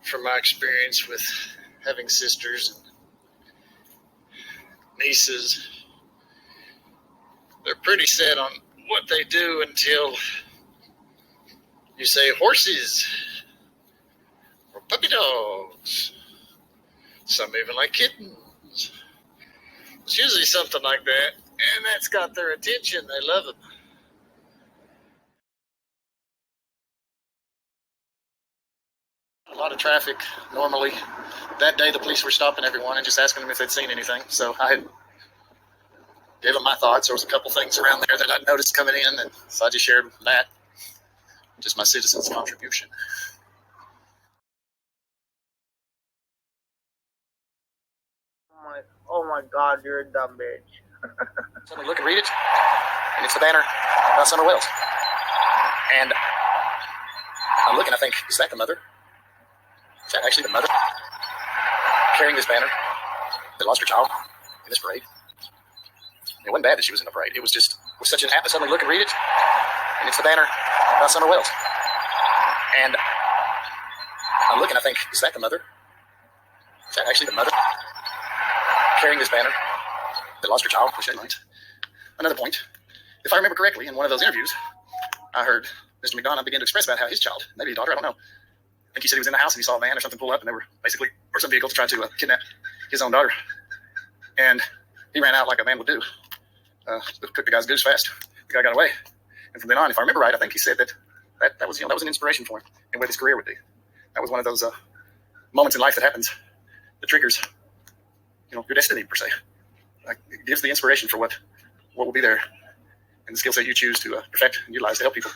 from my experience with having sisters and nieces, they're pretty set on what they do until you say horses or puppy dogs. Some even like kittens. It's usually something like that, and that's got their attention. They love them. A lot of traffic normally. That day the police were stopping everyone and just asking them if they'd seen anything. So I had gave them my thoughts. There was a couple things around there that I noticed coming in, and so I just shared that. Just my citizen's contribution. Oh my God, you're a dumb bitch. So I look and read it, and it's the banner about Summer Wells. And I'm looking, I think, is that the mother? Is that actually the mother carrying this banner that lost her child in this parade? It wasn't bad that she was in the parade. It was just, was such an app. I suddenly look and read it, and it's the banner about Summer Wells. And I'm looking, I think, is that the mother? Is that actually the mother carrying this banner that lost her child? Another point, if I remember correctly, in one of those interviews, I heard Mr. McDonough begin to express about how his child, maybe a daughter, I don't know. I think he said he was in the house and he saw a van or something pull up, and they were basically, or some vehicle to try to kidnap his own daughter. And he ran out like a man would do. Cooked the guy's goose fast. The guy got away. And from then on, if I remember right, I think he said that was an inspiration for him and what his career would be. That was one of those moments in life that happens that triggers, your destiny per se. It gives the inspiration for what will be there and the skill set you choose to perfect and utilize to help people.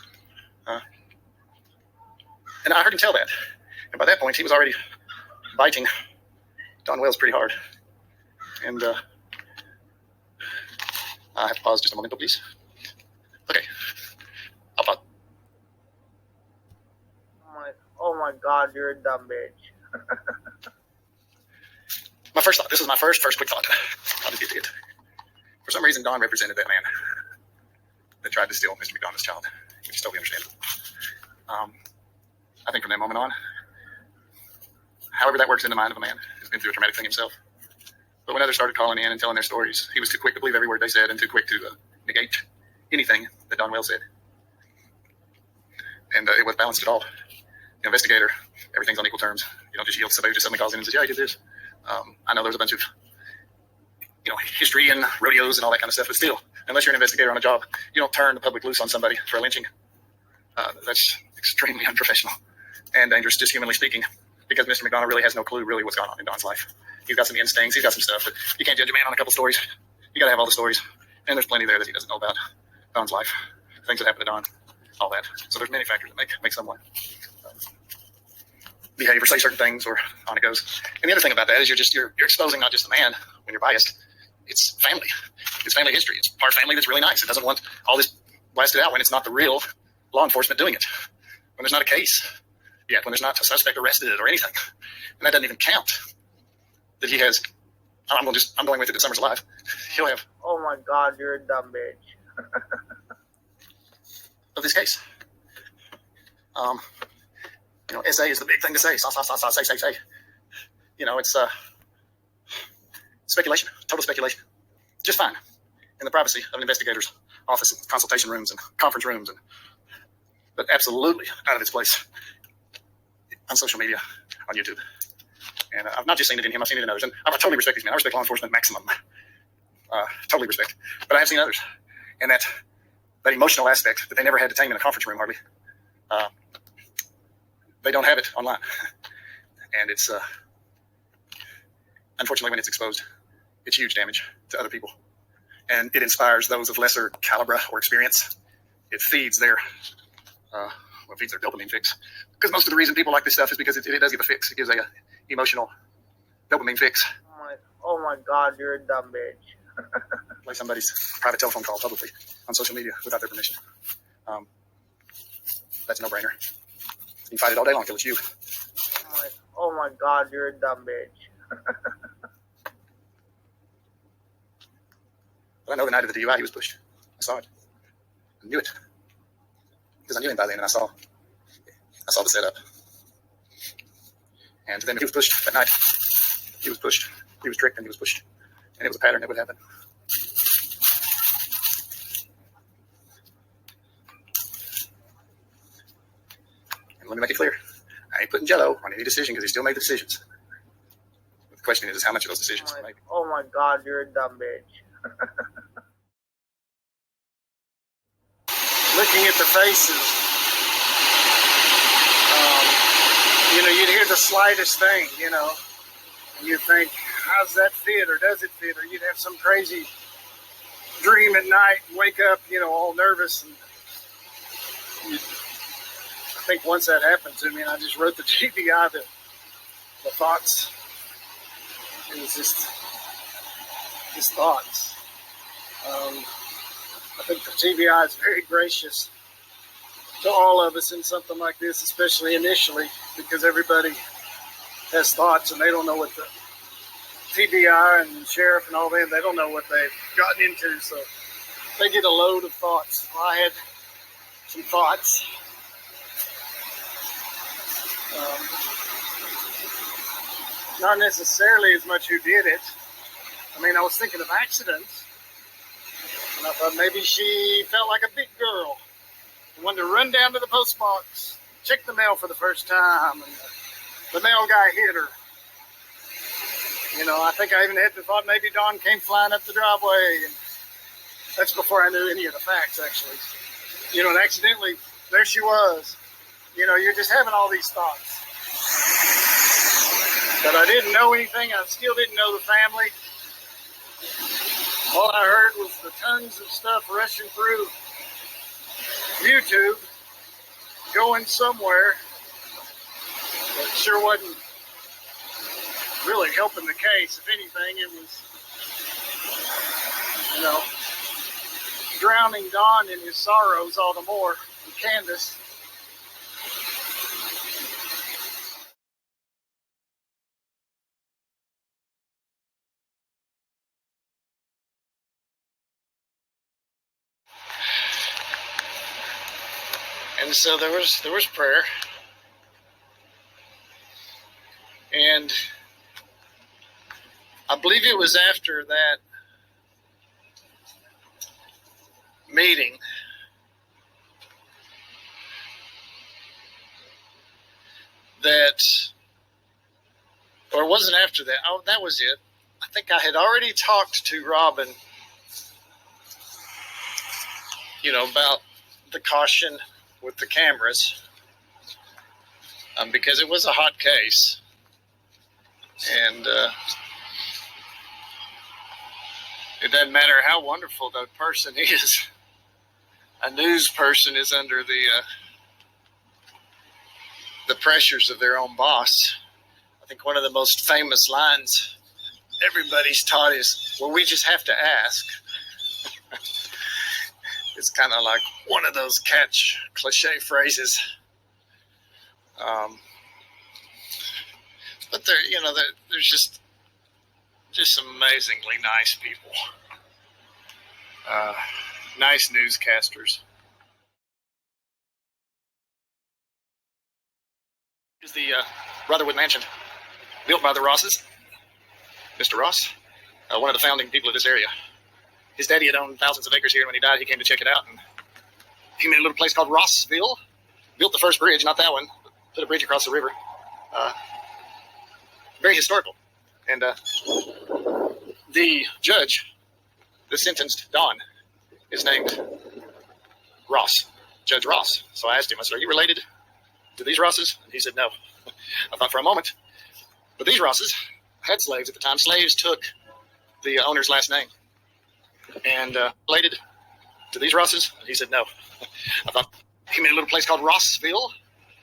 And I heard him tell that. And by that point, he was already biting Don Wells pretty hard. And I have to pause just a moment, please. Okay. I'll pause. Oh my God, you're a dumb bitch. My first thought, this was my first quick thought. I'll just get to it. For some reason, Don represented that man that tried to steal Mr. McDonough's child, which is totally understandable. I think from that moment on, however that works in the mind of a man who's been through a traumatic thing himself. But when others started calling in and telling their stories, he was too quick to believe every word they said and too quick to negate anything that Don Wells said. And it was balanced at all. Investigator, everything's on equal terms. You don't just yield to somebody who just suddenly calls in and says, yeah, I did this. I know there's a bunch of history and rodeos and all that kind of stuff, but still, unless you're an investigator on a job, you don't turn the public loose on somebody for a lynching. That's extremely unprofessional and dangerous, just humanly speaking, because Mr. McDonough really has no clue really what's going on in Don's life. He's got some instincts, he's got some stuff, but you can't judge a man on a couple stories. You got to have all the stories, and there's plenty there that he doesn't know about Don's life, things that happened to Don, all that. So there's many factors that make someone behave or say certain things, or on it goes. And the other thing about that is you're exposing not just the man when you're biased. It's family. It's family history. It's part family that's really nice. It doesn't want all this blasted out when it's not the real law enforcement doing it. When there's not a case yet, when there's not a suspect arrested or anything. And that doesn't even count that he has, I'm going with it that Summer's alive. He'll have. Oh my God, you're a dumb bitch. Of this case. SA is the big thing to say. Say. It's speculation, total speculation. Just fine in the privacy of an investigator's office and consultation rooms and conference rooms, but absolutely out of its place on social media, on YouTube. And I've not just seen it in him, I've seen it in others. And I totally respect these men. I respect law enforcement maximum. Totally respect. But I have seen others. And that emotional aspect that they never had to tame in a conference room hardly, they don't have it online. And it's, unfortunately, when it's exposed, it's huge damage to other people. And it inspires those of lesser caliber or experience. It feeds their dopamine fix. Because most of the reason people like this stuff is because it does give a fix. It gives a emotional dopamine fix. Oh my God, you're a dumb bitch. Play somebody's private telephone call publicly on social media without their permission. That's a no-brainer. You can fight it all day long until it's you. Oh my God, you're a dumb bitch. But I know the night of the DUI he was pushed. I saw it. I knew it. Because I knew him by then, and I saw the setup. And then he was pushed that night. He was pushed. He was tricked and he was pushed. And it was a pattern that would happen. And let me make it clear. I ain't putting Jello on any decision because he still made the decisions. But the question is how much of those decisions he made. Oh my God, you're a dumb bitch. Looking at the faces, you'd hear the slightest thing, and you'd think, how's that fit, or does it fit? Or you'd have some crazy dream at night, wake up, all nervous. And I think once that happened to me, and I just wrote the TBI, the thoughts. It was just thoughts. I think the TBI is very gracious to all of us in something like this, especially initially, because everybody has thoughts and they don't know what the TBI and the sheriff and all them, they don't know what they've gotten into, so they get a load of thoughts. Well, I had some thoughts. Not necessarily as much who did it. I mean, I was thinking of accidents. And I thought maybe she felt like a big girl and wanted to run down to the post box, check the mail for the first time, and the mail guy hit her. I think I even had the thought maybe Dawn came flying up the driveway, and that's before I knew any of the facts, actually. And accidentally, there she was. You're just having all these thoughts. But I didn't know anything. I still didn't know the family. All I heard was the tons of stuff rushing through YouTube, going somewhere. But it sure wasn't really helping the case. If anything, it was, drowning Don in his sorrows all the more. And Candace. And so there was prayer, and I believe it was after that meeting that, or it wasn't after that. Oh, that was it. I think I had already talked to Robin, about the caution with the cameras, because it was a hot case, and it doesn't matter how wonderful that person is. A news person is under the pressures of their own boss. I think one of the most famous lines everybody's taught is, well, we just have to ask. It's kind of like one of those catch cliche phrases. But there's just some amazingly nice people. Nice newscasters. Is the Rutherwood Mansion built by the Rosses. Mr. Ross, one of the founding people of this area. His daddy had owned thousands of acres here, and when he died, he came to check it out. And he made a little place called Rossville. Built the first bridge, not that one. Put a bridge across the river. Very historical. And the judge that sentenced Don is named Ross, Judge Ross. So I asked him, I said, are you related to these Rosses? And he said, no. I thought for a moment. But these Rosses had slaves at the time. Slaves took the owner's last name. And related to these Rosses? And he said, no. I thought he made a little place called Rossville.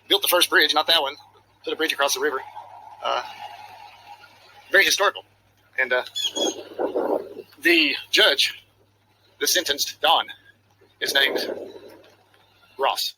Built the first bridge, not that one. Put a bridge across the river. Very historical. And the judge that sentenced Don is named Ross.